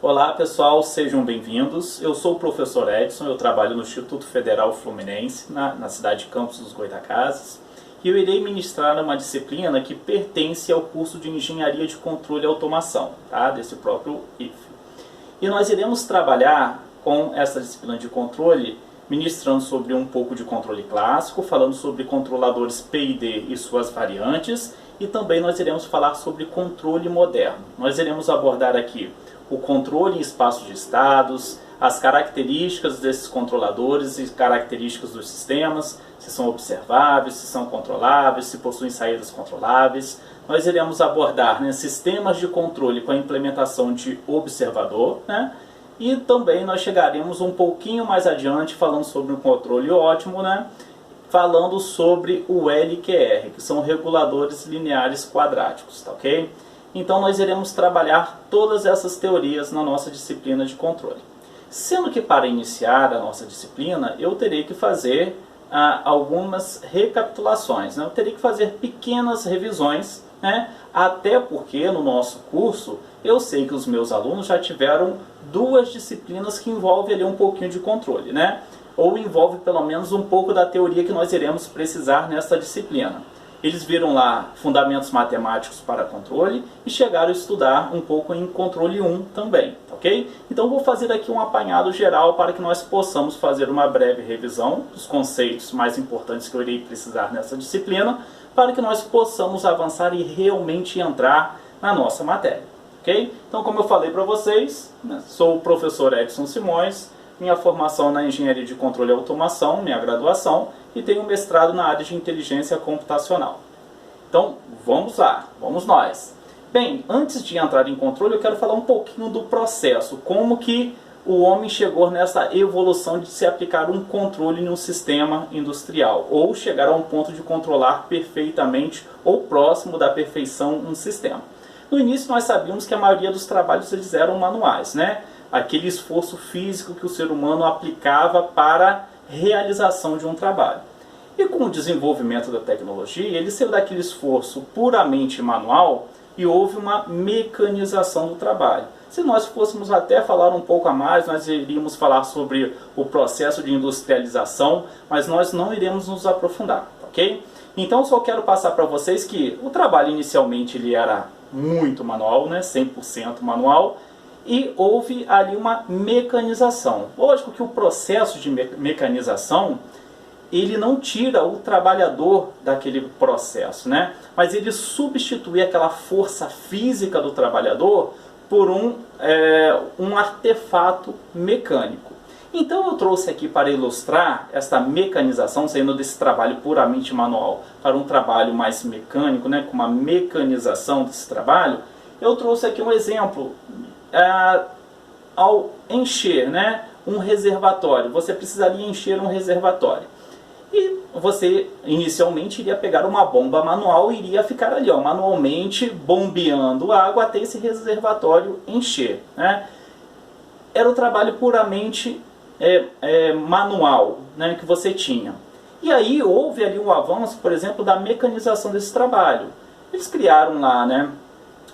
Olá pessoal, sejam bem-vindos. Eu sou o professor Edson, eu trabalho no Instituto Federal Fluminense, na cidade de Campos dos Goytacazes, e eu irei ministrar uma disciplina que pertence ao curso de Engenharia de Controle e Automação, tá? Desse próprio IF. E nós iremos trabalhar com essa disciplina de controle, ministrando sobre um pouco de controle clássico, falando sobre controladores PID e suas variantes, e também nós iremos falar sobre controle moderno. Nós iremos abordar aqui o controle em espaço de estados, as características desses controladores e características dos sistemas, se são observáveis, se são controláveis, se possuem saídas controláveis. Nós iremos abordar, sistemas de controle com a implementação de observador, e também nós chegaremos um pouquinho mais adiante falando sobre um controle ótimo, falando sobre o LQR, que são reguladores lineares quadráticos, tá ok? Então nós iremos trabalhar todas essas teorias na nossa disciplina de controle. Sendo que para iniciar a nossa disciplina eu terei que fazer algumas recapitulações, eu terei que fazer pequenas revisões, até porque no nosso curso eu sei que os meus alunos já tiveram duas disciplinas que envolvem ali um pouquinho de controle, ou envolve pelo menos um pouco da teoria que nós iremos precisar nessa disciplina. Eles viram lá fundamentos matemáticos para controle e chegaram a estudar um pouco em controle 1 também, ok? Então vou fazer aqui um apanhado geral para que nós possamos fazer uma breve revisão dos conceitos mais importantes que eu irei precisar nessa disciplina, para que nós possamos avançar e realmente entrar na nossa matéria, ok? Então, como eu falei para vocês, sou o professor Edson Simões, minha formação na Engenharia de Controle e Automação, minha graduação, e tenho mestrado na área de Inteligência Computacional. Então, vamos lá, vamos nós. Bem, antes de entrar em controle, eu quero falar um pouquinho do processo, como que o homem chegou nessa evolução de se aplicar um controle em um sistema industrial, ou chegar a um ponto de controlar perfeitamente ou próximo da perfeição um sistema. No início nós sabíamos que a maioria dos trabalhos eles eram manuais, aquele esforço físico que o ser humano aplicava para a realização de um trabalho. E com o desenvolvimento da tecnologia, ele saiu daquele esforço puramente manual e houve uma mecanização do trabalho. Se nós fôssemos até falar um pouco a mais, nós iríamos falar sobre o processo de industrialização, mas nós não iremos nos aprofundar, ok? Então só quero passar para vocês que o trabalho inicialmente ele era muito manual, 100% manual, e houve ali uma mecanização. Lógico que o processo de mecanização, ele não tira o trabalhador daquele processo, mas ele substitui aquela força física do trabalhador por um artefato mecânico. Então eu trouxe aqui para ilustrar esta mecanização, saindo desse trabalho puramente manual para um trabalho mais mecânico, com uma mecanização desse trabalho, eu trouxe aqui um exemplo. Ao encher um reservatório, você precisaria encher um reservatório. E você inicialmente iria pegar uma bomba manual e iria ficar ali, manualmente bombeando água até esse reservatório encher. Era o trabalho puramente manual que você tinha. E aí houve ali um avanço, por exemplo, da mecanização desse trabalho. Eles criaram lá,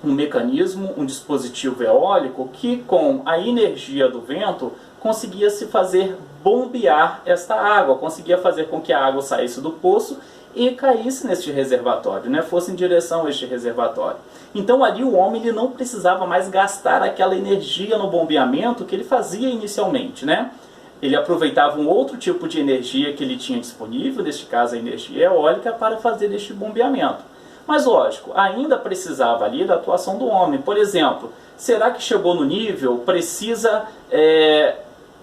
um mecanismo, um dispositivo eólico que com a energia do vento conseguia se fazer bombear esta água, conseguia fazer com que a água saísse do poço e caísse neste reservatório, fosse em direção a este reservatório. Então ali o homem ele não precisava mais gastar aquela energia no bombeamento que ele fazia inicialmente, Ele aproveitava um outro tipo de energia que ele tinha disponível, neste caso a energia eólica, para fazer este bombeamento. Mas lógico, ainda precisava ali da atuação do homem. Por exemplo, será que chegou no nível, precisa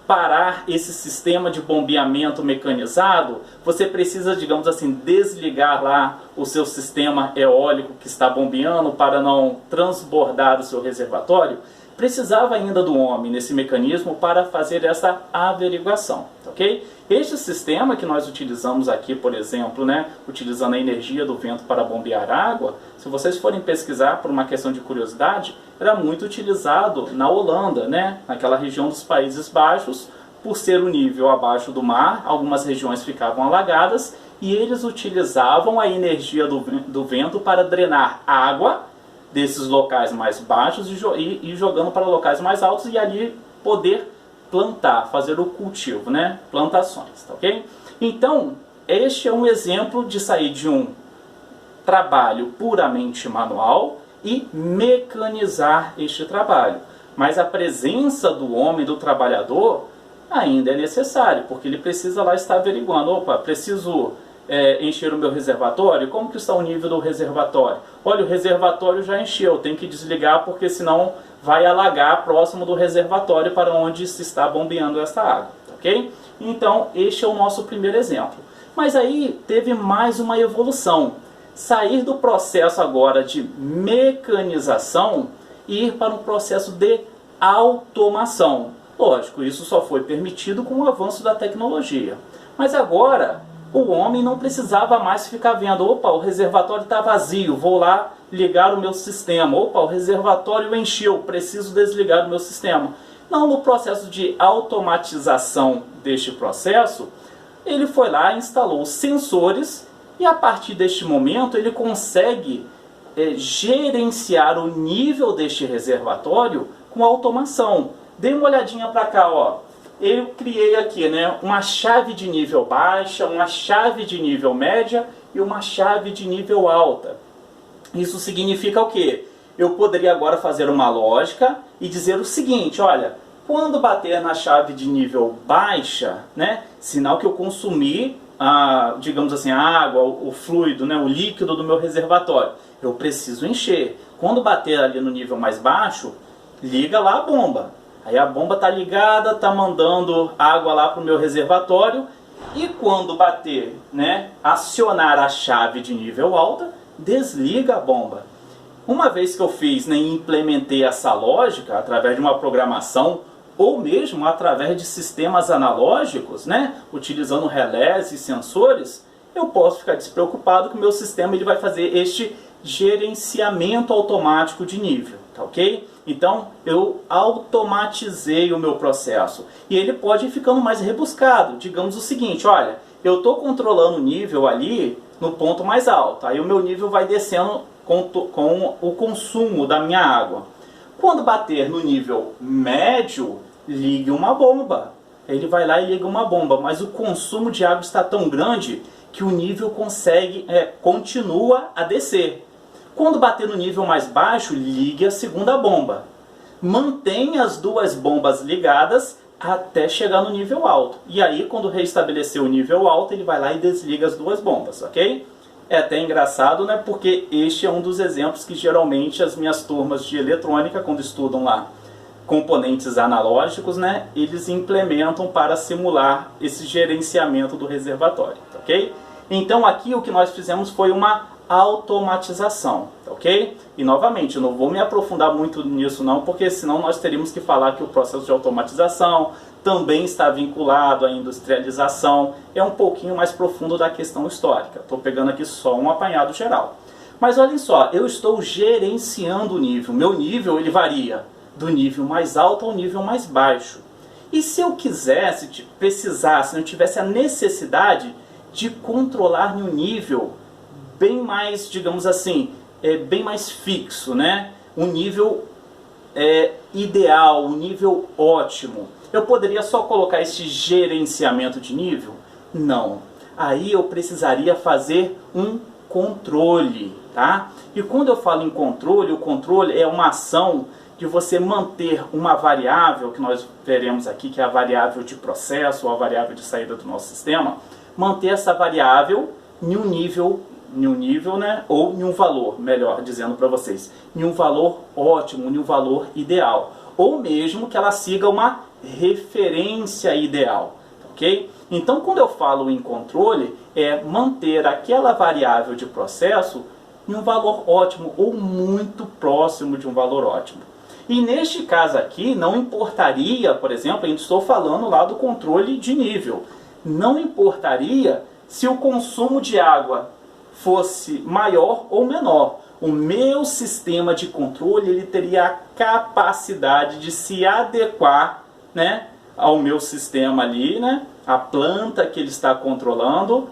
parar esse sistema de bombeamento mecanizado? Você precisa, digamos assim, desligar lá o seu sistema eólico que está bombeando para não transbordar o seu reservatório? Precisava ainda do homem nesse mecanismo para fazer essa averiguação, ok? Este sistema que nós utilizamos aqui, por exemplo, utilizando a energia do vento para bombear água, se vocês forem pesquisar por uma questão de curiosidade, era muito utilizado na Holanda, naquela região dos Países Baixos, por ser o nível abaixo do mar, algumas regiões ficavam alagadas, e eles utilizavam a energia do vento para drenar água desses locais mais baixos e jogando para locais mais altos e ali poder plantar, fazer o cultivo, né? Plantações, tá ok? Então, este é um exemplo de sair de um trabalho puramente manual e mecanizar este trabalho. Mas a presença do homem, do trabalhador, ainda é necessário, porque ele precisa lá estar averiguando, opa, preciso encher o meu reservatório? Como que está o nível do reservatório? Olha, o reservatório já encheu, tem que desligar porque senão vai alagar próximo do reservatório para onde se está bombeando esta água, ok? Então, este é o nosso primeiro exemplo. Mas aí teve mais uma evolução. Sair do processo agora de mecanização e ir para um processo de automação. Lógico, isso só foi permitido com o avanço da tecnologia. Mas agora, o homem não precisava mais ficar vendo, opa, o reservatório está vazio, vou lá ligar o meu sistema. Opa, o reservatório encheu, preciso desligar o meu sistema. Não, no processo de automatização deste processo, ele foi lá, instalou os sensores e a partir deste momento ele consegue gerenciar o nível deste reservatório com automação. Dê uma olhadinha para cá, ó. Eu criei aqui, né, uma chave de nível baixa, uma chave de nível média e uma chave de nível alta. Isso significa o quê? Eu poderia agora fazer uma lógica e dizer o seguinte, olha, quando bater na chave de nível baixa, né, sinal que eu consumi, digamos assim, a água, o fluido, né, o líquido do meu reservatório, eu preciso encher. Quando bater ali no nível mais baixo, liga lá a bomba. Aí a bomba está ligada, está mandando água lá para o meu reservatório e quando bater, né, acionar a chave de nível alta, desliga a bomba. Uma vez que eu fiz, né, e implementei essa lógica através de uma programação ou mesmo através de sistemas analógicos, né, utilizando relés e sensores, eu posso ficar despreocupado que o meu sistema ele vai fazer este gerenciamento automático de nível, tá ok? Então eu automatizei o meu processo e ele pode ir ficando mais rebuscado. Digamos o seguinte, olha, eu estou controlando o nível ali no ponto mais alto, aí o meu nível vai descendo com o consumo da minha água. Quando bater no nível médio, ligue uma bomba. Ele vai lá e liga uma bomba, mas o consumo de água está tão grande que o nível continua a descer. Quando bater no nível mais baixo, ligue a segunda bomba. Mantenha as duas bombas ligadas até chegar no nível alto. E aí, quando restabelecer o nível alto, ele vai lá e desliga as duas bombas, ok? É até engraçado, né? Porque este é um dos exemplos que geralmente as minhas turmas de eletrônica, quando estudam lá componentes analógicos, né, eles implementam para simular esse gerenciamento do reservatório, ok? Então aqui o que nós fizemos foi uma automatização, ok? E novamente, eu não vou me aprofundar muito nisso não, porque senão nós teríamos que falar que o processo de automatização também está vinculado à industrialização, é um pouquinho mais profundo da questão histórica. Estou pegando aqui só um apanhado geral. Mas olhem só, eu estou gerenciando o nível, meu nível ele varia do nível mais alto ao nível mais baixo. E se eu quisesse, precisasse, eu tivesse a necessidade de controlar um nível bem mais, digamos assim, bem mais fixo, né? Um nível ideal, um nível ótimo. Eu poderia só colocar esse gerenciamento de nível? Não. Aí eu precisaria fazer um controle, tá? E quando eu falo em controle, o controle é uma ação de você manter uma variável, que nós veremos aqui, que é a variável de processo, ou a variável de saída do nosso sistema, manter essa variável em um nível, né, ou em um valor, melhor dizendo para vocês, em um valor ótimo, em um valor ideal, ou mesmo que ela siga uma referência ideal, ok? Então, quando eu falo em controle, é manter aquela variável de processo em um valor ótimo, ou muito próximo de um valor ótimo. E neste caso aqui, não importaria, por exemplo, eu estou falando lá do controle de nível, não importaria se o consumo de água fosse maior ou menor. O meu sistema de controle ele teria a capacidade de se adequar, né, ao meu sistema ali, né, a planta que ele está controlando,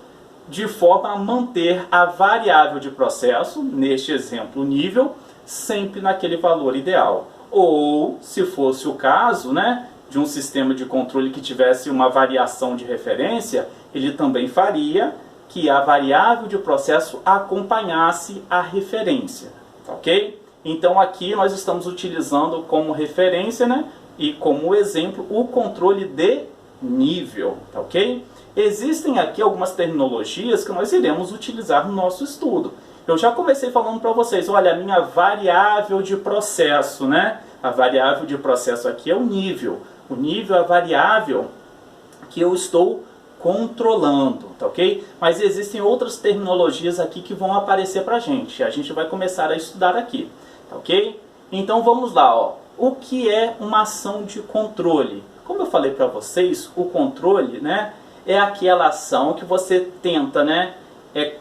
de forma a manter a variável de processo, neste exemplo, o nível, sempre naquele valor ideal. Ou, se fosse o caso, né, de um sistema de controle que tivesse uma variação de referência, ele também faria que a variável de processo acompanhasse a referência, ok? Então aqui nós estamos utilizando como referência, né, e como exemplo o controle de nível, ok? Existem aqui algumas terminologias que nós iremos utilizar no nosso estudo. Eu já comecei falando para vocês, olha, a minha variável de processo, né? A variável de processo aqui é o nível. O nível é a variável que eu estou controlando, tá ok? Mas existem outras terminologias aqui que vão aparecer para a gente vai começar a estudar aqui, tá ok? Então vamos lá, ó. O que é uma ação de controle? Como eu falei para vocês, o controle, né, é aquela ação que você tenta, né,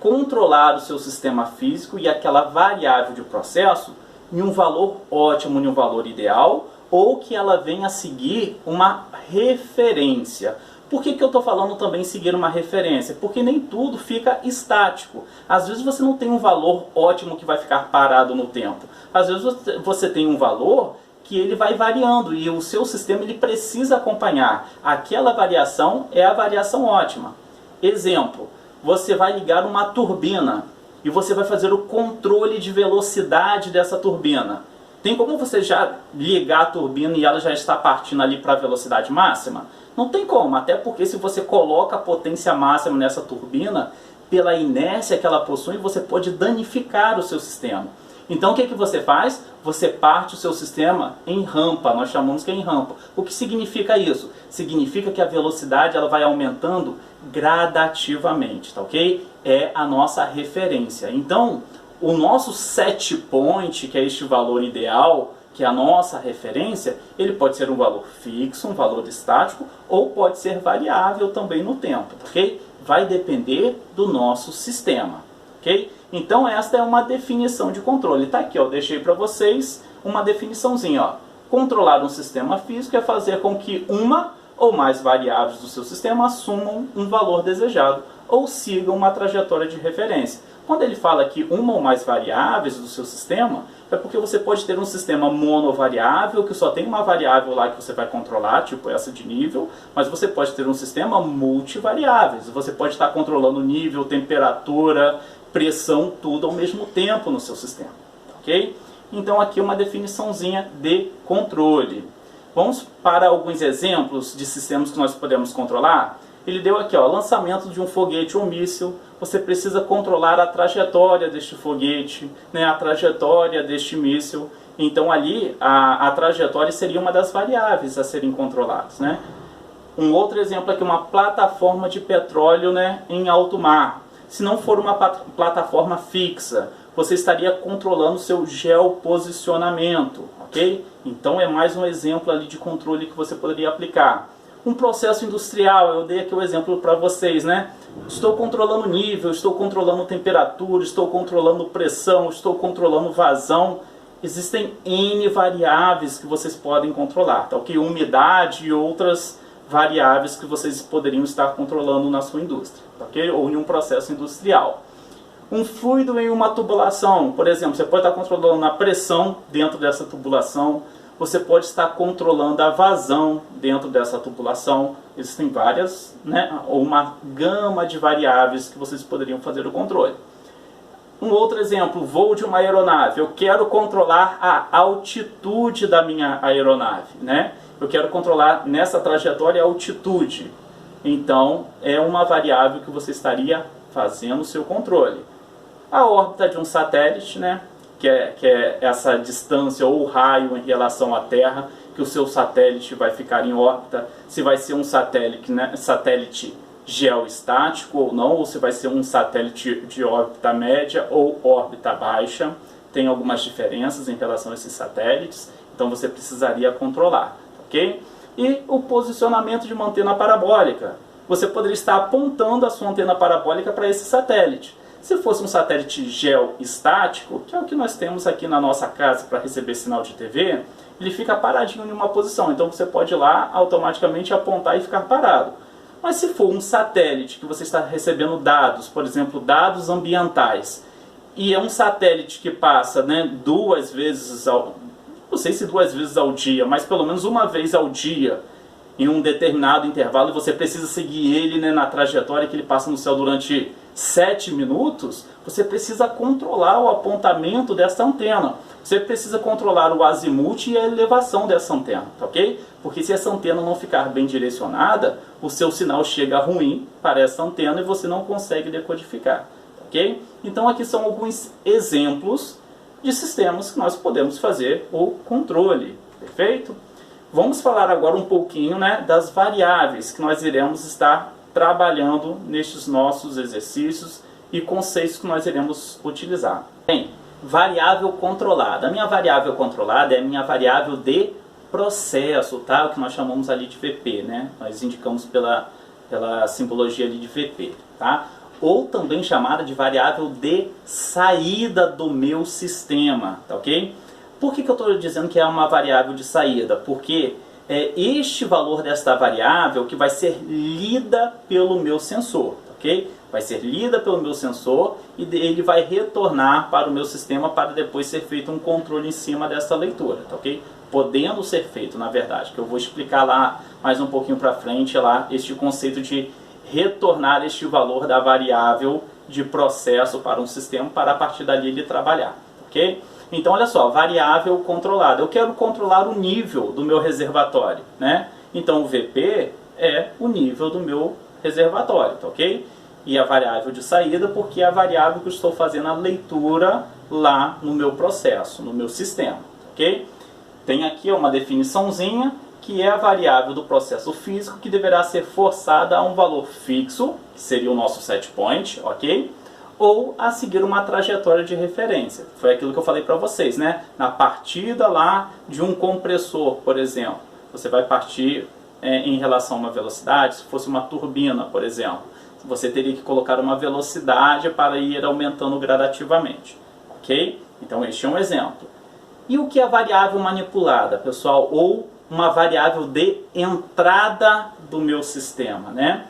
controlar o seu sistema físico e aquela variável de processo em um valor ótimo, em um valor ideal, ou que ela venha a seguir uma referência. Por que eu estou falando também seguir uma referência? Porque nem tudo fica estático. Às vezes você não tem um valor ótimo que vai ficar parado no tempo. Às vezes você tem um valor que ele vai variando e o seu sistema ele precisa acompanhar. Aquela variação é a variação ótima. Exemplo, você vai ligar uma turbina e você vai fazer o controle de velocidade dessa turbina. Tem como você já ligar a turbina e ela já está partindo ali para a velocidade máxima? Não tem como, até porque se você coloca a potência máxima nessa turbina, pela inércia que ela possui, você pode danificar o seu sistema. Então o que você faz? Você parte o seu sistema em rampa, nós chamamos que é em rampa. O que significa isso? Significa que a velocidade ela vai aumentando gradativamente, tá ok? É a nossa referência. Então, o nosso set point, que é este valor ideal, que é a nossa referência, ele pode ser um valor fixo, um valor estático, ou pode ser variável também no tempo, ok? Vai depender do nosso sistema, ok? Então esta é uma definição de controle. Tá aqui, ó, deixei para vocês uma definiçãozinha, ó. Controlar um sistema físico é fazer com que uma ou mais variáveis do seu sistema assumam um valor desejado ou sigam uma trajetória de referência. Quando ele fala que uma ou mais variáveis do seu sistema, é porque você pode ter um sistema monovariável, que só tem uma variável lá que você vai controlar, tipo essa de nível, mas você pode ter um sistema multivariáveis. Você pode estar controlando nível, temperatura, pressão, tudo ao mesmo tempo no seu sistema, ok? Então aqui uma definiçãozinha de controle. Vamos para alguns exemplos de sistemas que nós podemos controlar. Ele deu aqui, ó, lançamento de um foguete ou míssil. Você precisa controlar a trajetória deste foguete, né, a trajetória deste míssil. Então ali a trajetória seria uma das variáveis a serem controladas, né? Um outro exemplo aqui, uma plataforma de petróleo, né, em alto mar. Se não for uma plataforma fixa, você estaria controlando seu geoposicionamento, ok? Então é mais um exemplo ali de controle que você poderia aplicar. Um processo industrial, eu dei aqui o exemplo para vocês, né? Estou controlando nível, estou controlando temperatura, estou controlando pressão, estou controlando vazão. Existem N variáveis que vocês podem controlar, tá ok? Umidade e outras variáveis que vocês poderiam estar controlando na sua indústria, tá ok? Ou em um processo industrial. Um fluido em uma tubulação, por exemplo, você pode estar controlando a pressão dentro dessa tubulação, você pode estar controlando a vazão dentro dessa tubulação. Existem várias, né, ou uma gama de variáveis que vocês poderiam fazer o controle. Um outro exemplo, voo de uma aeronave. Eu quero controlar a altitude da minha aeronave, né? Eu quero controlar nessa trajetória a altitude. Então, é uma variável que você estaria fazendo o seu controle. A órbita de um satélite, né? Que é essa distância ou raio em relação à Terra, que o seu satélite vai ficar em órbita, se vai ser um satélite, né, satélite geoestático ou não, ou se vai ser um satélite de órbita média ou órbita baixa. Tem algumas diferenças em relação a esses satélites, então você precisaria controlar, ok? E o posicionamento de uma antena parabólica. Você poderia estar apontando a sua antena parabólica para esse satélite. Se fosse um satélite geoestático, que é o que nós temos aqui na nossa casa para receber sinal de TV, ele fica paradinho em uma posição. Então você pode ir lá automaticamente apontar e ficar parado. Mas se for um satélite que você está recebendo dados, por exemplo, dados ambientais, e é um satélite que passa, né, 2 vezes ao... não sei se 2 vezes ao dia, mas pelo menos uma vez ao dia, em um determinado intervalo, e você precisa seguir ele, né, na trajetória que ele passa no céu durante 7 minutos, você precisa controlar o apontamento dessa antena. Você precisa controlar o azimuth e a elevação dessa antena, tá ok? Porque se essa antena não ficar bem direcionada, o seu sinal chega ruim para essa antena e você não consegue decodificar, tá ok? Então aqui são alguns exemplos de sistemas que nós podemos fazer o controle, perfeito? Vamos falar agora um pouquinho, né, das variáveis que nós iremos estar trabalhando nestes nossos exercícios e conceitos que nós iremos utilizar. Bem, variável controlada. A minha variável controlada é a minha variável de processo, tá? O que nós chamamos ali de VP, né? Nós indicamos pela simbologia ali de VP, tá? Ou também chamada de variável de saída do meu sistema, tá ok? Por que eu estou dizendo que é uma variável de saída? Porque é este valor desta variável que vai ser lida pelo meu sensor, tá ok? Vai ser lida pelo meu sensor e ele vai retornar para o meu sistema para depois ser feito um controle em cima dessa leitura, tá ok? Podendo ser feito, na verdade, que eu vou explicar lá mais um pouquinho para frente lá este conceito de retornar este valor da variável de processo para um sistema para a partir dali ele trabalhar, ok? Então, olha só, variável controlada. Eu quero controlar o nível do meu reservatório, né? Então, o VP é o nível do meu reservatório, tá ok? E a variável de saída, porque é a variável que eu estou fazendo a leitura lá no meu processo, no meu sistema, ok? Tem aqui uma definiçãozinha, que é a variável do processo físico, que deverá ser forçada a um valor fixo, que seria o nosso set point, ok? Ou a seguir uma trajetória de referência. Foi aquilo que eu falei para vocês, né? Na partida lá de um compressor, por exemplo, você vai partir em relação a uma velocidade, se fosse uma turbina, por exemplo, você teria que colocar uma velocidade para ir aumentando gradativamente, ok? Então este é um exemplo. E o que é a variável manipulada, pessoal? Ou uma variável de entrada do meu sistema, né?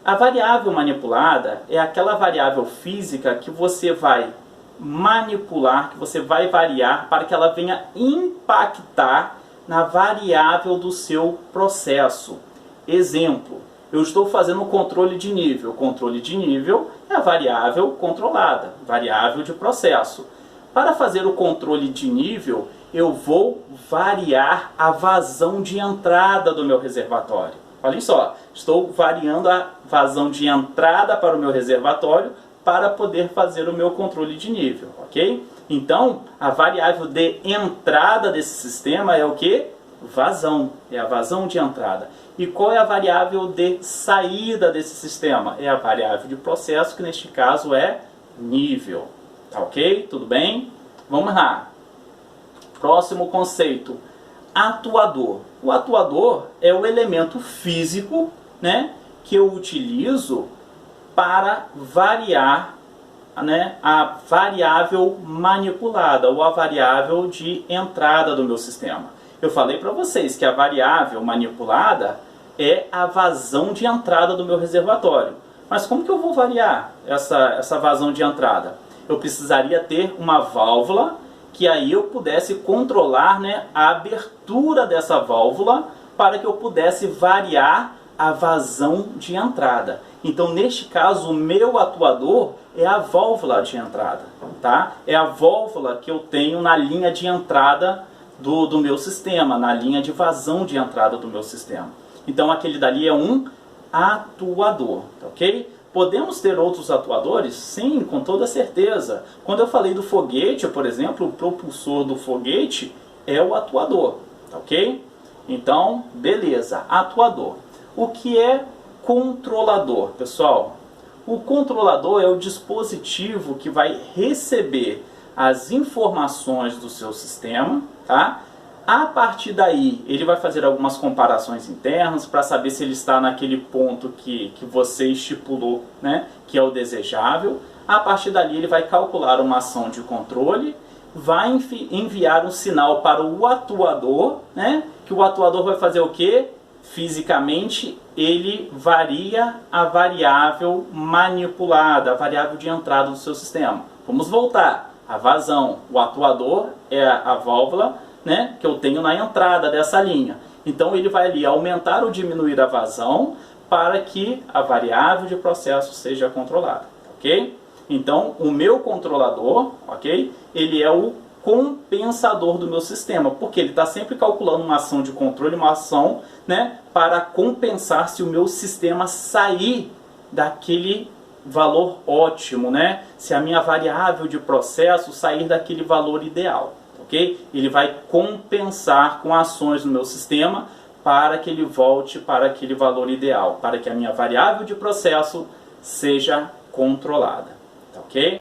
A variável manipulada é aquela variável física que você vai manipular, que você vai variar para que ela venha impactar na variável do seu processo. Exemplo, eu estou fazendo um controle de nível. O controle de nível é a variável controlada, variável de processo. Para fazer o controle de nível, eu vou variar a vazão de entrada do meu reservatório. Olhem só, estou variando a vazão de entrada para o meu reservatório para poder fazer o meu controle de nível, ok? Então, a variável de entrada desse sistema é o que? Vazão, é a vazão de entrada. E qual é a variável de saída desse sistema? É a variável de processo, que neste caso é nível, tá ok? Tudo bem? Vamos lá. Próximo conceito. Atuador. O atuador é o elemento físico, né, que eu utilizo para variar, né, a variável manipulada ou a variável de entrada do meu sistema. Eu falei para vocês que a variável manipulada é a vazão de entrada do meu reservatório. Mas como que eu vou variar essa vazão de entrada? Eu precisaria ter uma válvula que aí eu pudesse controlar, né, a abertura dessa válvula para que eu pudesse variar a vazão de entrada. Então, neste caso, o meu atuador é a válvula de entrada, tá? É a válvula que eu tenho na linha de entrada do meu sistema, na linha de vazão de entrada do meu sistema. Então, aquele dali é um atuador, tá ok? Podemos ter outros atuadores? Sim, com toda certeza. Quando eu falei do foguete, por exemplo, o propulsor do foguete é o atuador, tá ok? Então, beleza, atuador. O que é controlador, pessoal? O controlador é o dispositivo que vai receber as informações do seu sistema, tá? A partir daí, ele vai fazer algumas comparações internas para saber se ele está naquele ponto que você estipulou, né, que é o desejável. A partir dali, ele vai calcular uma ação de controle, vai enviar um sinal para o atuador, né, que o atuador vai fazer o quê? Fisicamente, ele varia a variável manipulada, a variável de entrada do seu sistema. Vamos voltar. A vazão, o atuador é a válvula, né, que eu tenho na entrada dessa linha. Então ele vai ali aumentar ou diminuir a vazão para que a variável de processo seja controlada, ok? Então o meu controlador, ok? Ele é o compensador do meu sistema, porque ele está sempre calculando uma ação de controle, uma ação, né, para compensar se o meu sistema sair daquele valor ótimo, né? Se a minha variável de processo sair daquele valor ideal, ok? Ele vai compensar com ações no meu sistema para que ele volte para aquele valor ideal, para que a minha variável de processo seja controlada, ok?